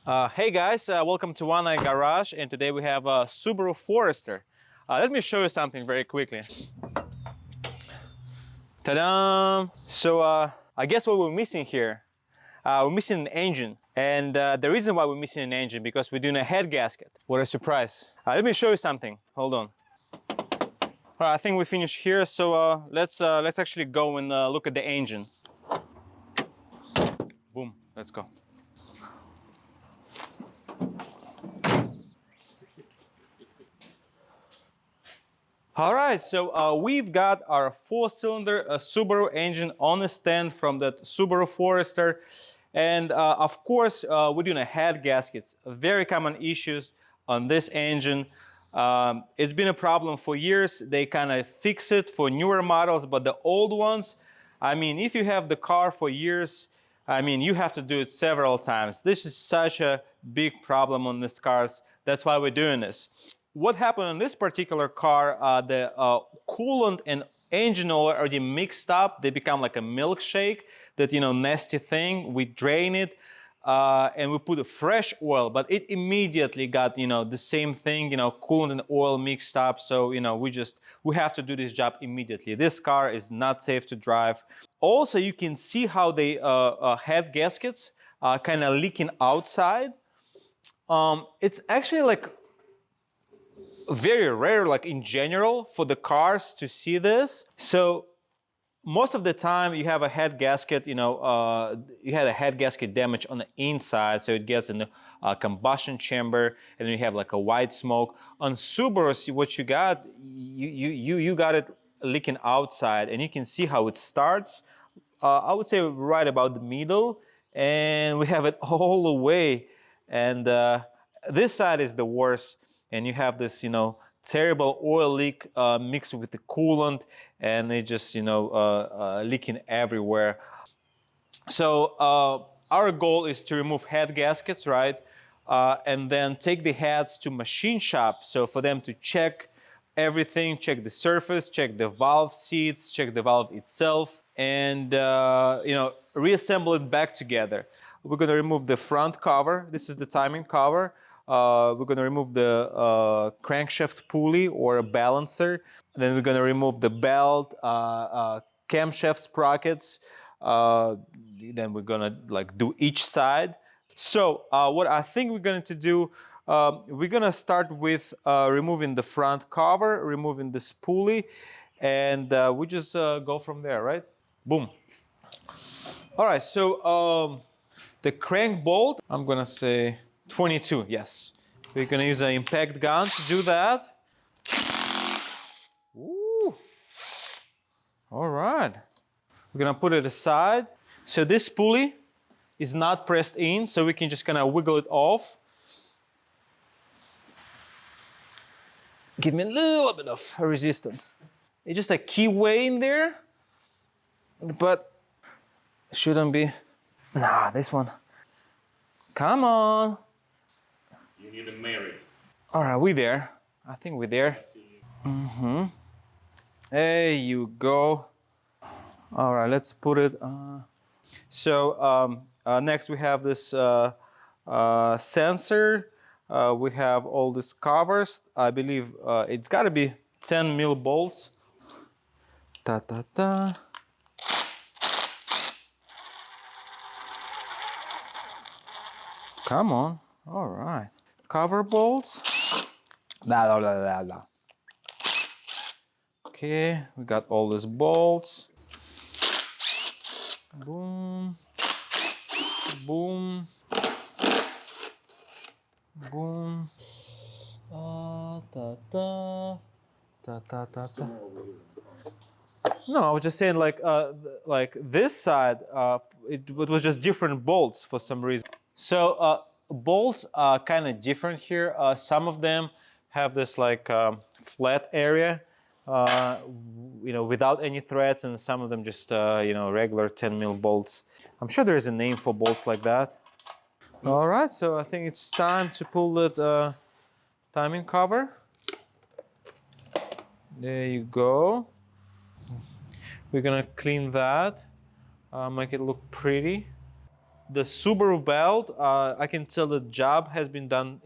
Hey guys, welcome to One Eye Garage, and today we have a Subaru Forester. Let me show you something very quickly. Ta-da! So I guess what we're missing here, we're missing an engine. And the reason why we're missing an engine, because we're doing a head gasket. What a surprise. Let me show you something. Hold on. All right, I think we finished here, so let's actually go and look at the engine. Boom, let's go. All right, so we've got our four-cylinder Subaru engine on the stand from the Subaru Forester. And of course, we're doing a head gaskets, very common issues on this engine. It's been a problem for years. They kind of fix it for newer models, but the old ones, I mean, if you have the car for years, I mean, you have to do it several times. This is such a big problem on these cars. That's why we're doing this. What happened on this particular car, the coolant and engine oil are already mixed up. They become like a milkshake, that, nasty thing. We drain it and we put a fresh oil, but it immediately got, the same thing, coolant and oil mixed up. So, we have to do this job immediately. This car is not safe to drive. Also, you can see how the head gaskets are kind of leaking outside. It's actually like very rare, like in general, for the cars to see this. So most of the time you have a head gasket, you had a head gasket damage on the inside, so it gets in the combustion chamber, and then you have like a white smoke. On Subarus, what you got, you got it leaking outside, and you can see how it starts. I would say right about the middle, and we have it all the way. And this side is the worst, and you have this, terrible oil leak mixed with the coolant, and it just, leaking everywhere. So our goal is to remove head gaskets, right? And then take the heads to machine shop, so for them to check everything, check the surface, check the valve seats, check the valve itself, and reassemble it back together. We're going to remove the front cover. This is the timing cover. We're going to remove the crankshaft pulley or a balancer. Then we're going to remove the belt, camshaft sprockets. Then we're going to do each side. So what I think we're going to do, we're going to start with removing the front cover, removing this pulley, and we just go from there, right? Boom. All right, so the crank bolt, I'm going to say 22, yes. We're going to use an impact gun to do that. Ooh. All right. We're going to put it aside. So this pulley is not pressed in, so we can just kind of wiggle it off. Give me a little bit of resistance. It's just a keyway in there, but shouldn't be. Nah, this one. Come on. You need a mirror. All right, we there. I think we're there. Mm-hmm. There you go. All right, let's put it. Next we have this sensor. We have all these covers. I believe it's got to be 10 mil bolts. Ta ta ta. Come on. All right. Cover bolts. Blah, blah, blah, blah, blah. Okay, we got all these bolts. Boom. Boom. Boom. Ta ta. Ta ta ta ta. No, I was just saying, like this side, it was just different bolts for some reason. So bolts are kind of different here. Some of them have this flat area, without any threads, and some of them just regular 10 mil bolts. I'm sure there is a name for bolts like that. All right, so I think it's time to pull that timing cover. There you go. We're gonna clean that, make it look pretty. The Subaru belt, I can tell the job has been done,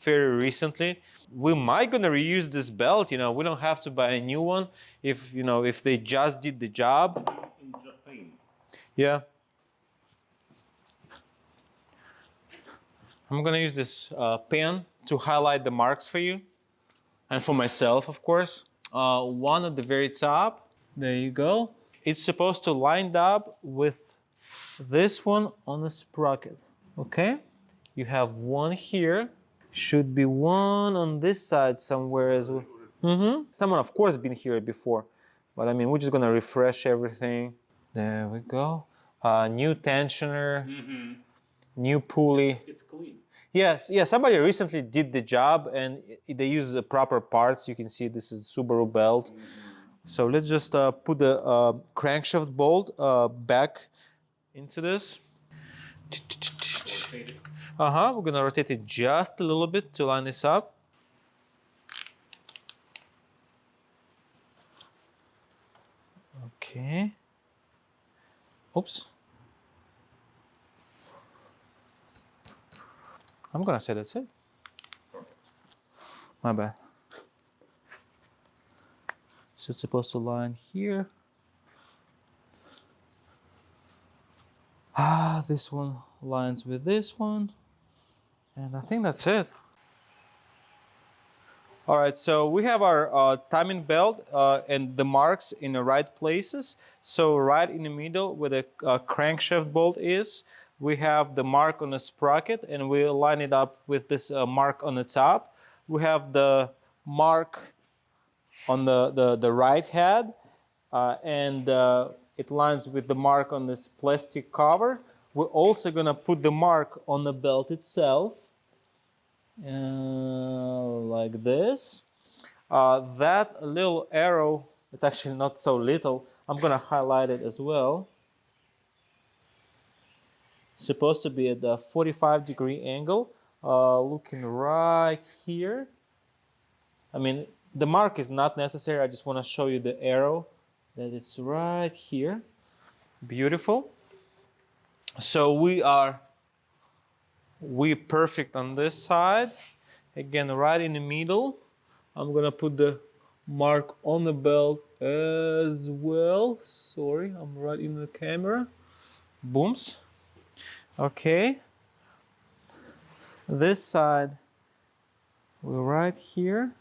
very recently. We might gonna reuse this belt. We don't have to buy a new one if they just did the job. In Japan. Yeah. I'm gonna use this pen to highlight the marks for you and for myself, of course. One at the very top. There you go. It's supposed to line up with this one on the sprocket. Okay. You have one here. Should be one on this side somewhere as well. Someone, of course, been here before, but I mean, we're just gonna refresh everything. There we go. New tensioner, new pulley. It's clean. Yes, yeah. Somebody recently did the job, and they use the proper parts. You can see this is Subaru belt. So let's just put the crankshaft bolt back into this. Rotate it. We're gonna rotate it just a little bit to line this up. Okay. Oops. I'm gonna say that's it. My bad. So it's supposed to line here. This one lines with this one. And I think that's it. All right, so we have our timing belt and the marks in the right places. So right in the middle where the crankshaft bolt is, we have the mark on the sprocket, and we line it up with this mark on the top. We have the mark on the right head, and it lines with the mark on this plastic cover. We're also gonna put the mark on the belt itself, like this. That little arrow, it's actually not so little. I'm gonna highlight it as well. Supposed to be at the 45-degree angle, looking right here. I mean, the mark is not necessary. I just want to show you the arrow that it's right here. Beautiful. So we perfect on this side. Again, right in the middle. I'm gonna put the mark on the belt as well. Sorry, I'm right in the camera. Booms. Okay. This side, we're right here,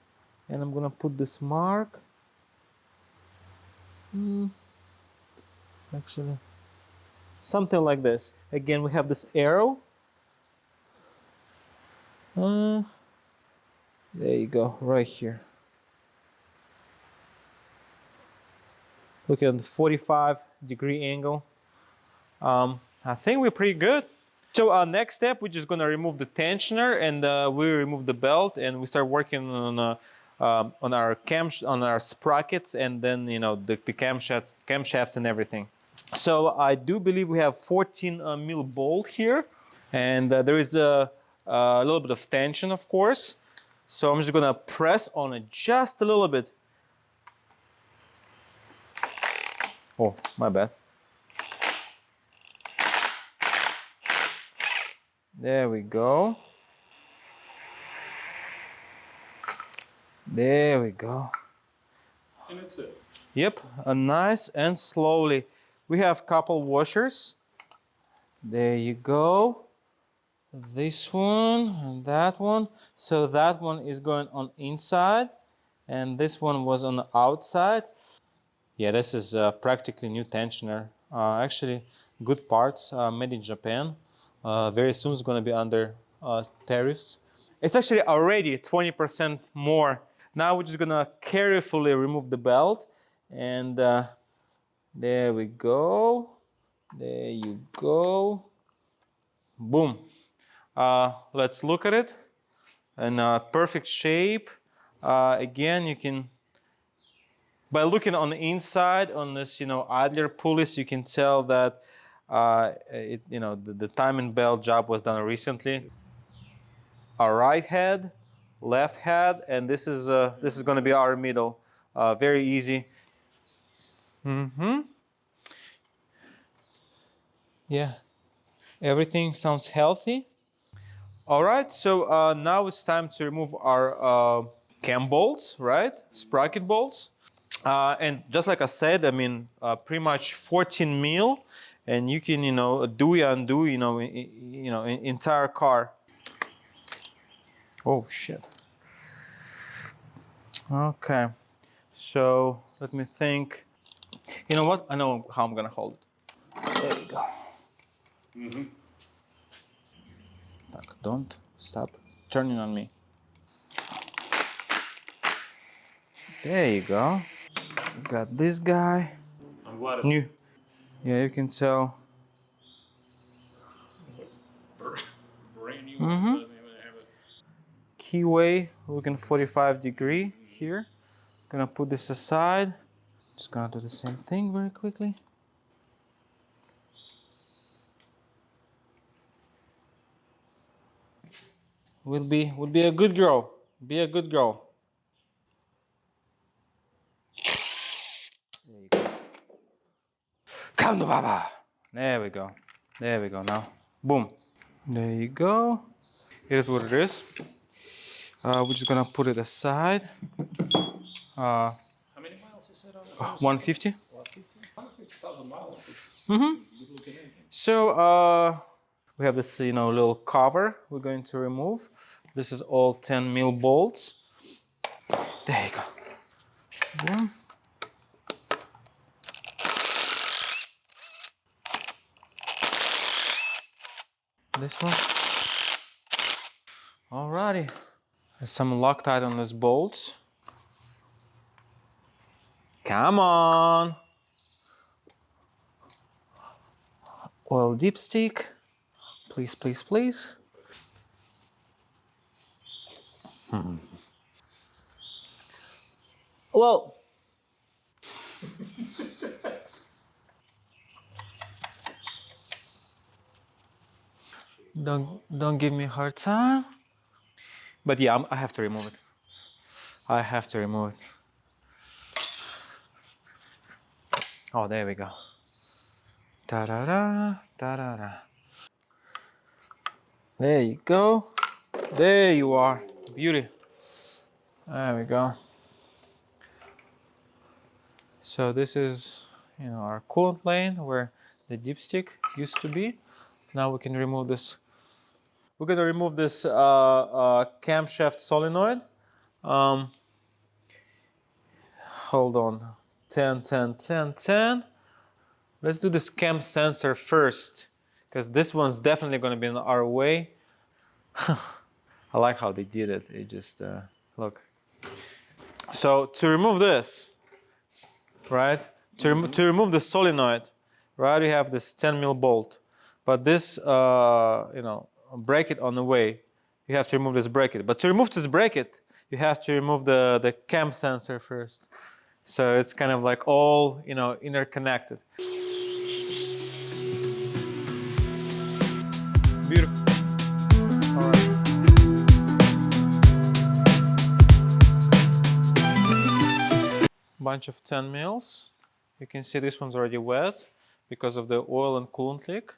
and I'm gonna put this mark. Actually, something like this. Again, we have this arrow. There you go, right here. Look at the 45-degree angle. I think we're pretty good. So next step, we're just gonna remove the tensioner, and we remove the belt, and we start working on our sprockets, and then the camshafts and everything. So I do believe we have 14 mil bolt here, and there is a little bit of tension, of course. So I'm just gonna press on it just a little bit. Oh, my bad. There we go. There we go. And that's it. Yep, nice and slowly. We have couple washers. There you go. This one and that one. So that one is going on inside, and this one was on the outside. Yeah, this is practically new tensioner. Actually, good parts, made in Japan. Very soon it's going to be under tariffs. It's actually already 20% more. Now we're just going to carefully remove the belt, and there we go. There you go. Boom. Let's look at it. In perfect shape. Again, you can, by looking on the inside on this, idler pulleys, you can tell that the timing belt job was done recently. Our right head, left head, and this is going to be our middle. Very easy. Yeah. Everything sounds healthy. All right, so now it's time to remove our cam bolts, right? Sprocket bolts. And just like I said, I mean, pretty much 14 mil, and you can, do undo, entire car. Oh shit. Okay, so let me think. You know what? I know how I'm gonna hold it. There you go. Don't stop turning on me. There you go. Got this guy. I'm glad it's New. Yeah, you can tell. brand new. Mm-hmm. Doesn't even have a... Keyway looking 45-degree here. Gonna put this aside. Just gonna do the same thing very quickly. Would be a good girl. Be a good girl. There you go. Come Baba. There we go. There we go now. Boom. There you go. It is what it is. We're just gonna put it aside. How many miles is it on the 150. 150,000 miles. It's Mm-hmm. good looking engine. So we have this, little cover we're going to remove. This is all 10 mil bolts. There you go. Boom. This one. Alrighty. There's some Loctite on this bolt. Come on. Oil dipstick. Please, please, please. Well, don't give me a hard time. But yeah, I have to remove it. I have to remove it. Oh, there we go. Da-da-da, da-da-da. There you go. There you are. Beauty. There we go. So this is, our coolant lane where the dipstick used to be. Now we can remove this. We're gonna remove this camshaft solenoid. Um, hold on. 10, 10, 10, 10. Let's do this cam sensor first, because this one's definitely gonna be in our way. I like how they did it. It just, look. So to remove this, right? To remove the solenoid, right? We have this 10 mil bolt, but this, bracket on the way, you have to remove this bracket. But to remove this bracket, you have to remove the cam sensor first. So it's kind of like all, interconnected. Beautiful. All right. Bunch of 10 mils. You can see this one's already wet because of the oil and coolant leak.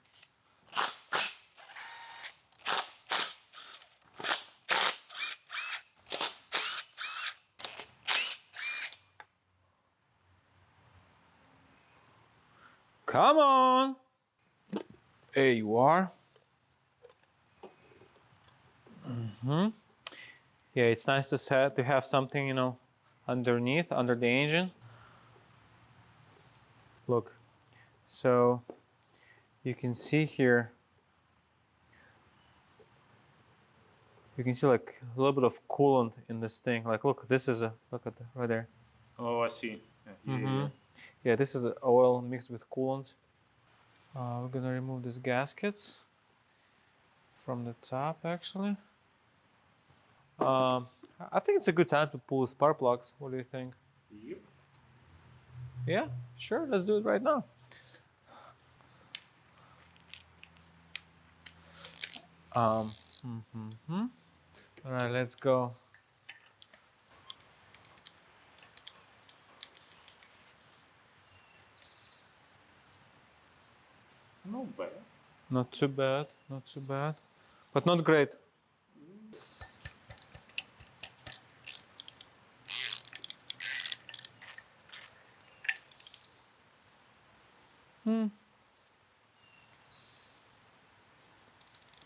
Come on. There you are. Yeah, it's nice to have something, underneath, under the engine. Look, so you can see here, you can see like a little bit of coolant in this thing. Like, look, this is look at right there. Oh, I see. Yeah. Yeah, this is oil mixed with coolant. We're gonna remove these gaskets from the top, actually. I think it's a good time to pull spark plugs. What do you think? Yep. Yeah, sure, let's do it right now. All right, let's go. Not bad. Not too bad, not too bad, but not great.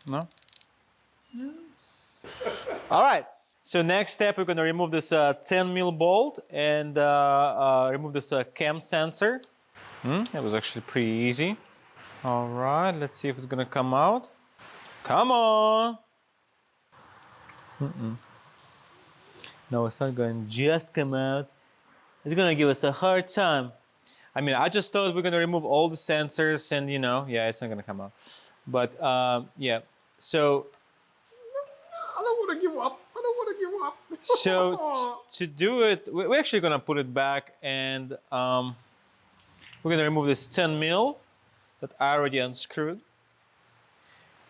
No? All right. So next step, we're going to remove this 10 mil bolt and remove this cam sensor. That was actually pretty easy. All right, let's see if it's going to come out. Come on. No, it's not going to just come out. It's going to give us a hard time. I mean, I just thought we're going to remove all the sensors and, yeah, it's not going to come out. But yeah, so I don't want to give up. I don't want to give up. to do it, we're actually going to put it back and we're going to remove this 10 mil that I already unscrewed.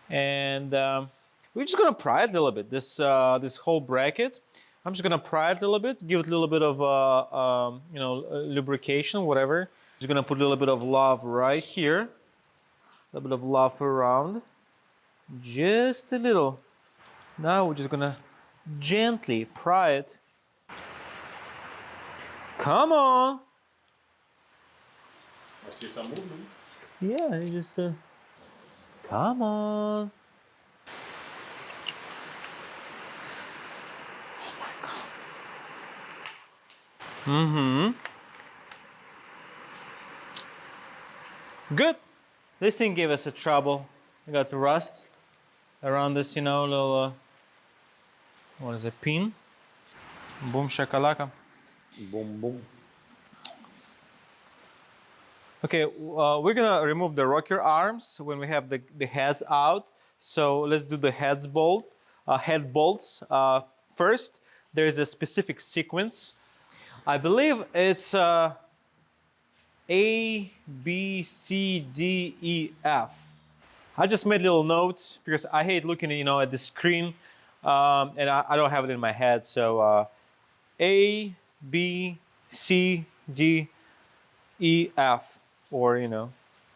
And we're just going to pry it a little bit, this whole bracket. I'm just going to pry it a little bit, give it a little bit of, lubrication, whatever. Just going to put a little bit of love right here. A little bit of love around. Just a little. Now we're just going to gently pry it. Come on. I see some movement. Yeah, you just come on. Oh my God. Good. This thing gave us a trouble. We got the rust around this, little what is it, pin? Boom shakalaka. Boom, boom. Okay, we're gonna remove the rocker arms when we have the heads out. So let's do the head bolts first. There's a specific sequence. I believe it's A, B, C, D, E, F. I just made little notes because I hate looking, at the screen, and I don't have it in my head. So A, B, C, D, E, F, or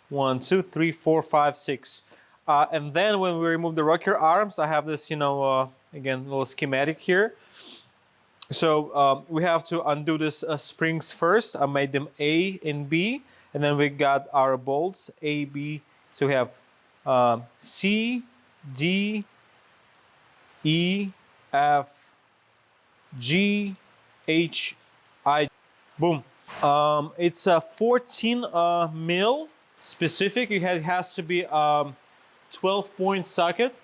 1, 2, 3, 4, 5, 6. And then when we remove the rocker arms, I have this, again, little schematic here. So we have to undo this springs first. I made them A and B, and then we got our bolts A, B. So we have C, D, E, F, G, H, I. Boom. It's a 14 mil specific. It has to be 12-point socket.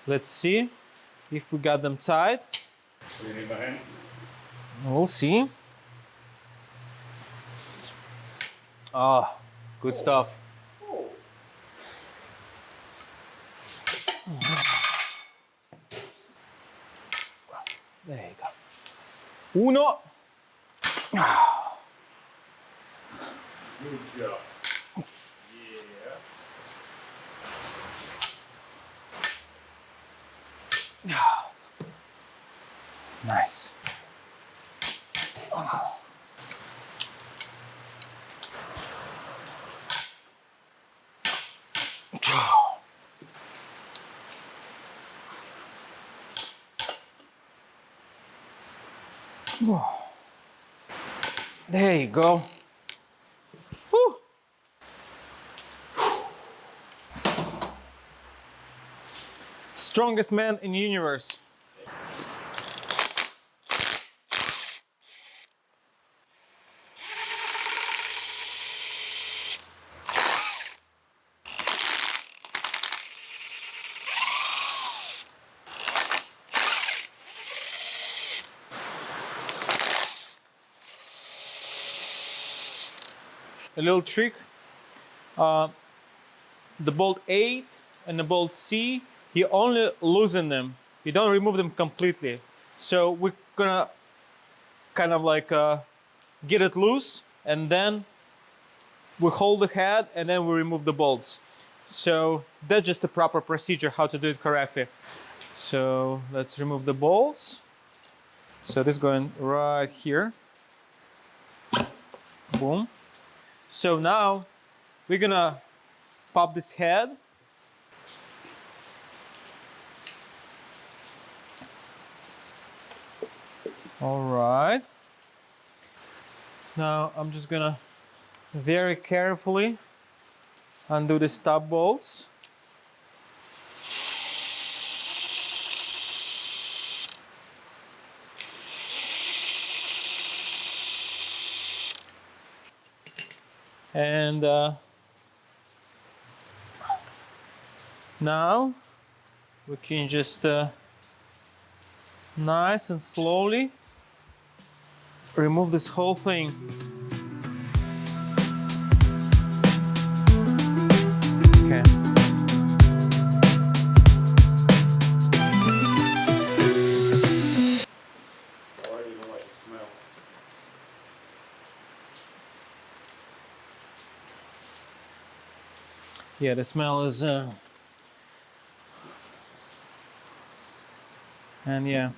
Let's see if we got them tied. Do you need my hand? We'll see. Ah, good stuff. There you go. Uno. Good job. Yeah. Nice. There you go. Whew. Strongest man in the universe. A little trick. The bolt A and the bolt C, you only loosen them. You don't remove them completely. So we're gonna kind of like get it loose, and then we hold the head, and then we remove the bolts. So that's just the proper procedure, how to do it correctly. So let's remove the bolts. So this is going right here. Boom. So now we're gonna pop this head. All right. Now I'm just gonna very carefully undo the stop bolts. And now we can just nice and slowly remove this whole thing. Okay. I already don't like the smell. Yeah, the smell is and yeah.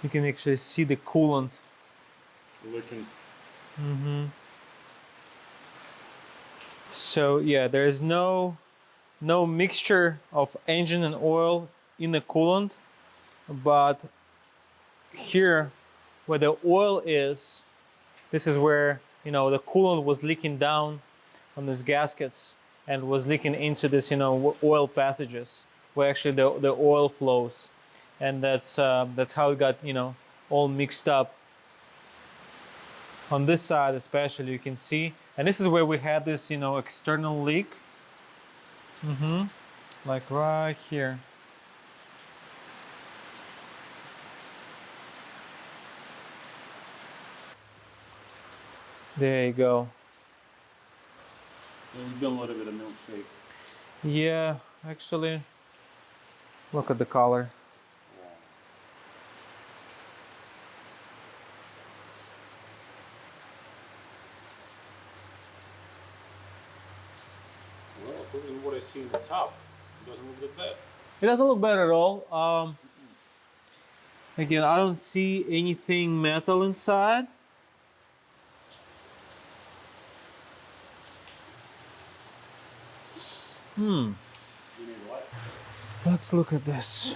You can actually see the coolant. Looking. So yeah, there is no mixture of engine and oil in the coolant, but here where the oil is, this is where the coolant was leaking down on these gaskets and was leaking into this oil passages where actually the oil flows, and that's how it got all mixed up. On this side especially you can see, and this is where we had this external leak, like right here. There you go. There's been a little bit of milkshake. Yeah, actually, look at the color. Well, according to what I see in the top, it doesn't look that bad. It doesn't look bad at all. Again, I don't see anything metal inside. You need what? Let's look at this.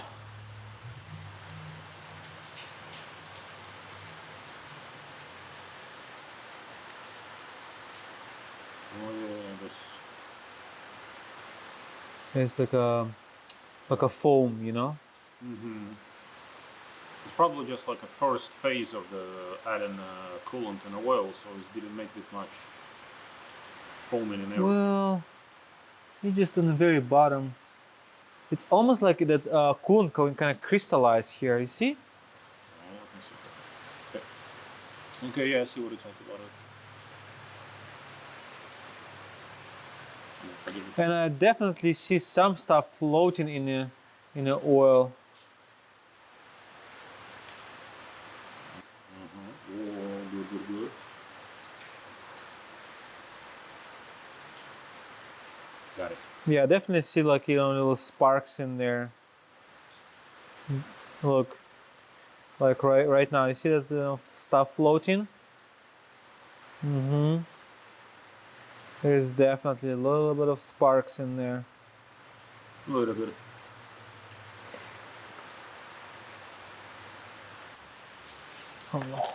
Oh yeah, this. It's like a foam, It's probably just like a first phase of the adding coolant and oil, so it didn't make it much foaming and everything. Well, it's just on the very bottom. It's almost like that coolant kind of crystallize here. You see? Yeah, I can see that. Okay, yeah, I see what you're talking about. And I definitely see some stuff floating in the oil. Oh, good. Got it. Yeah, I definitely see like little sparks in there. Look, like right now, you see that stuff floating. There's definitely a little bit of sparks in there. A little bit. Oh no.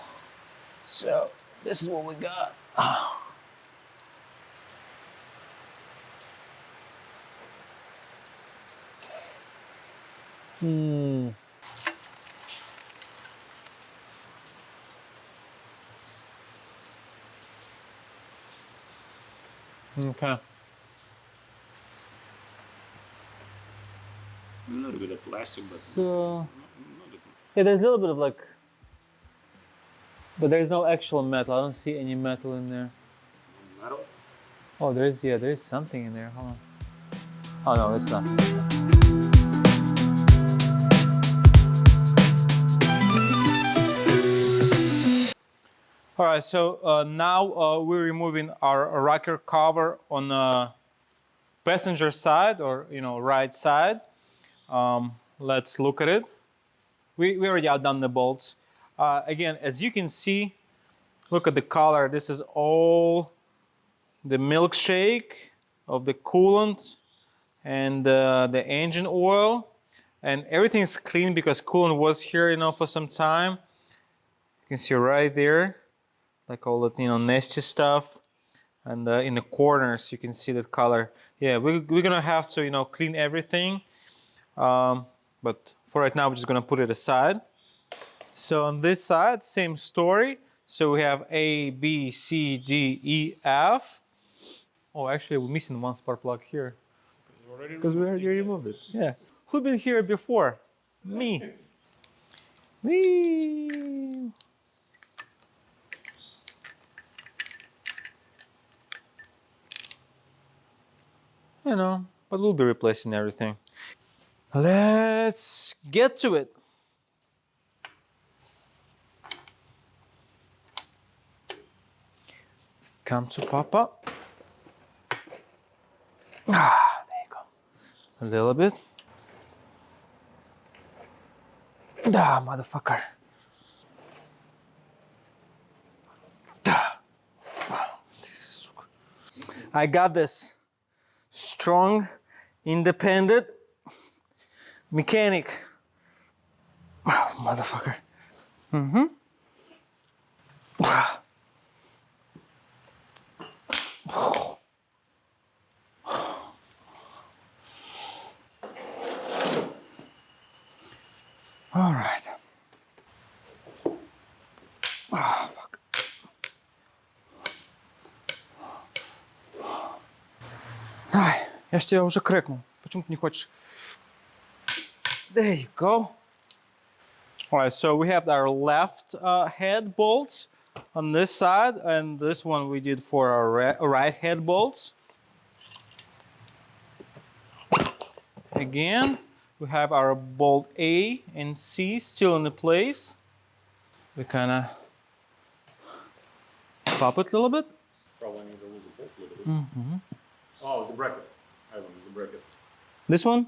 So this is what we got. Okay. A little bit of plastic, but So not yeah, there's a little bit of like, but there's no actual metal. I don't see any metal in there. metal. Oh, there's something in there. Hold on. Oh no, it's not. All right, so now we're removing our rocker cover on the passenger side, or right side. Let's look at it. We already outdone the bolts. Again, as you can see, Look at the color. This is all the milkshake of the coolant and the engine oil, and everything is clean because coolant was here, for some time. You can see right there, like all that, nasty stuff. And in the corners, you can see that color. Yeah, we're gonna have to, clean everything. But for right now, we're just gonna put it aside. So on this side, same story. So we have A, B, C, D, E, F. Oh, actually, we're missing one spark plug here. Because we already removed it. Yeah. Who been here before? Me. Whee! But we'll be replacing everything. Let's get to it. Come to Papa. Ah, there you go. A little bit. Ah, motherfucker. I got this. Strong, independent mechanic. Oh, motherfucker. All right. Ah, fuck. Ай, я ж тебя уже крэкнул. Почему ты не хочешь? There you go. All right, so we have our left head bolts on this side, and this one we did for our right head bolts. Again, we have our bolt A and C still in the place. We kind of pop it a little bit. Probably need to lose a bolt a little bit. Oh, it's a bracket. Ivan, it's a bracket. This one?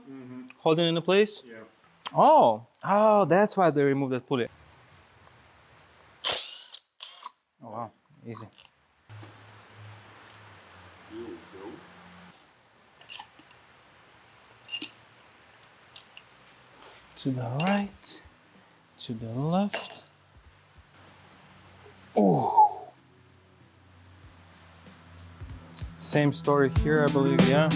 Holding it in place? Yeah. Oh, that's why they removed that pulley. Oh wow, easy. Here we go. To the right, to the left. Oh. Same story here, I believe, yeah.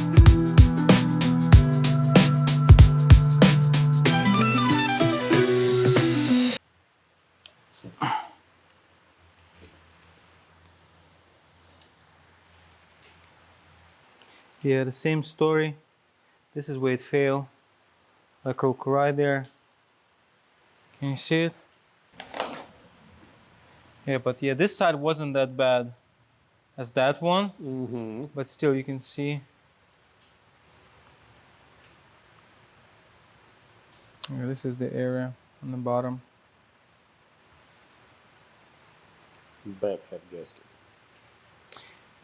Yeah, the same story. This is where it failed. Like right there. Can you see it? Yeah, but yeah, this side wasn't that bad as that one. But still, you can see. Yeah, this is the area on the bottom. Bad head gasket.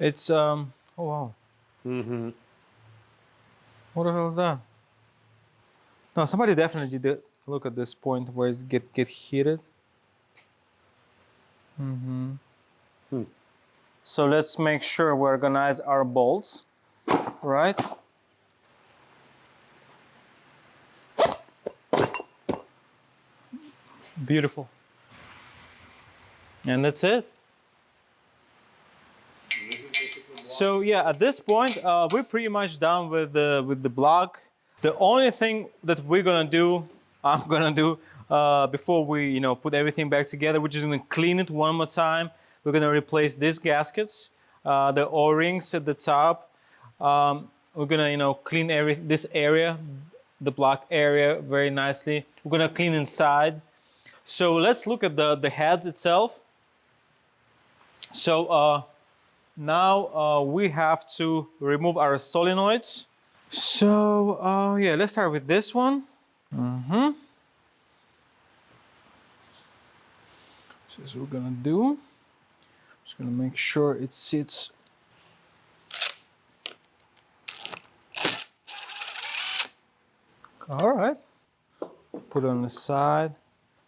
It's oh wow. What the hell is that? No, somebody definitely did look at this point where it get heated. So let's make sure we organize our bolts, right? Beautiful. And that's it. So yeah, at this point, we're pretty much done with the block. The only thing that we're gonna do, I'm gonna do before we put everything back together, we're just gonna clean it one more time. We're gonna replace these gaskets, the O-rings at the top. We're gonna clean this area, the block area, very nicely. We're gonna clean inside. So let's look at the heads itself. So now we have to remove our solenoids. So yeah, let's start with this one. So that's what we're gonna do. Just gonna make sure it sits. All right. Put it on the side.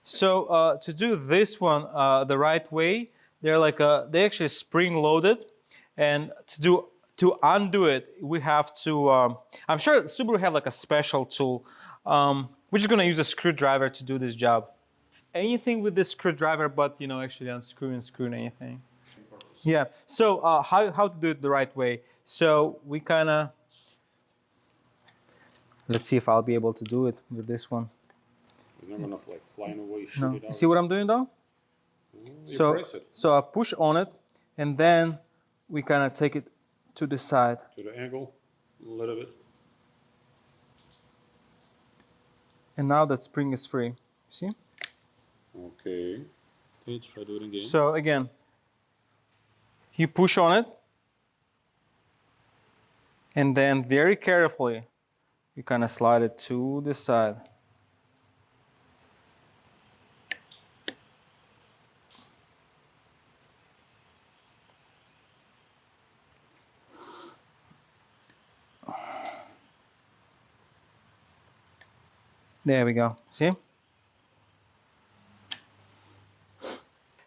So to do this one the right way, they're like they actually spring loaded, and to undo it, we have to. I'm sure Subaru have like a special tool. We're just gonna use a screwdriver to do this job. Anything with this screwdriver, but actually unscrewing, screwing anything. Yeah. So how to do it the right way? So we kind of. Let's see if I'll be able to do it with this one. It's not gonna like flying away, shoot No. it You out. see what I'm doing though? You press it So I push on it, and then we kind of take it to the side. to the angle a little bit. And now that spring is free. See? Okay. Okay, try do it again. So again, you push on it, and then very carefully, you kind of slide it to the side. There we go. See?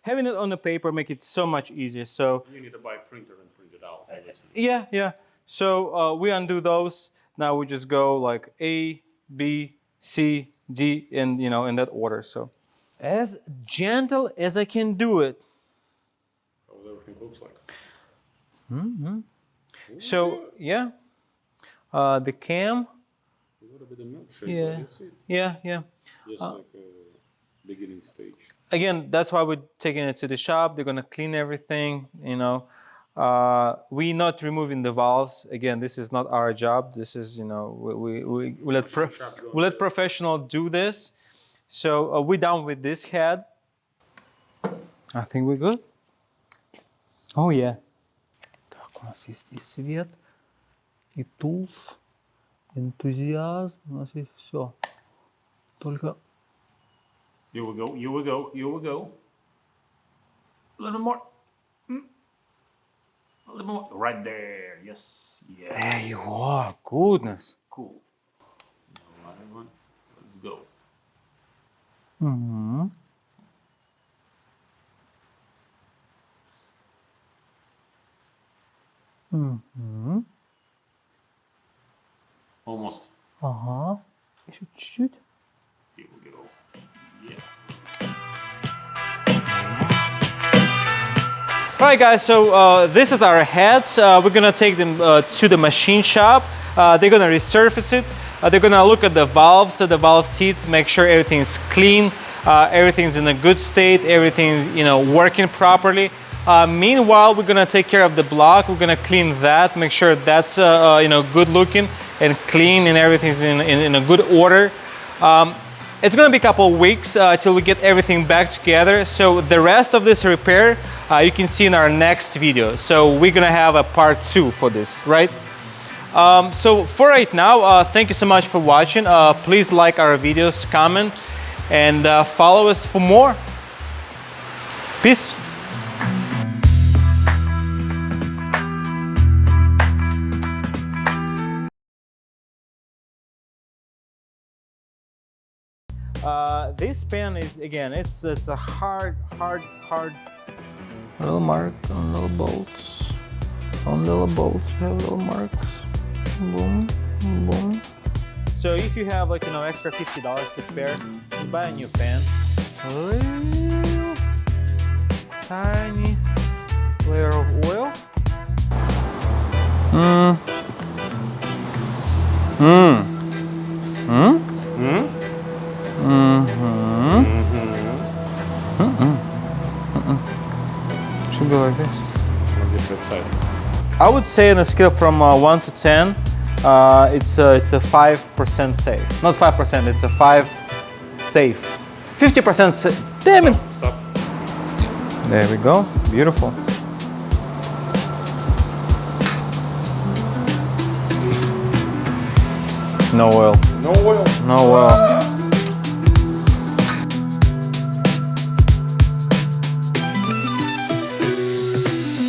Having it on the paper make it so much easier. So You need to buy a printer and print it out. yeah. So we undo those. Now we just go like A, B, C, D, and in that order. So as gentle as I can do it. How everything looks like. So yeah, the cam. A little bit of milkshake, Yeah. but that's it. Yeah. Just like a beginning stage. Again, that's why we're taking it to the shop. They're gonna clean everything. We're not removing the valves. Again, this is not our job. This is we let professional do this. So we're done with this head. I think we're good. Oh yeah. Так, у нас есть и свет, и tools, энтузиазм. У нас есть все. Только. You will go, you will go, you will go. A little more. A little more. Right there. Yes. Yes. There you are. Goodness. Cool. Now, everyone, let's go. Mm-hmm. Mm-hmm. Almost. Ага. Еще чуть-чуть. Here we go. Yeah. Alright guys, so this is our heads. We're gonna take them to the machine shop. They're gonna resurface it. They're gonna look at the valves, the valve seats, make sure everything's clean, everything's in a good state, everything's working properly. Meanwhile, we're gonna take care of the block. We're gonna clean that, make sure that's good looking and clean and everything's in a good order. It's gonna be a couple of weeks till we get everything back together. So the rest of this repair you can see in our next video. So we're gonna have a part 2 for this, right? So for right now, thank you so much for watching. Please like our videos, comment, and follow us for more. Peace. This pen is, again, it's a hard little mark on little bolts. On little bolts, we have little marks. Boom, boom. So if you have extra $50 to spare, you buy a new pen. Little tiny layer of oil. Should be like this. On the different side. I would say on a scale from 1 to 10, it's a 5% safe. Not 5%, it's a 5 safe. 50% safe. Damn it! Stop. There we go. Beautiful. No oil. No oil. No oil.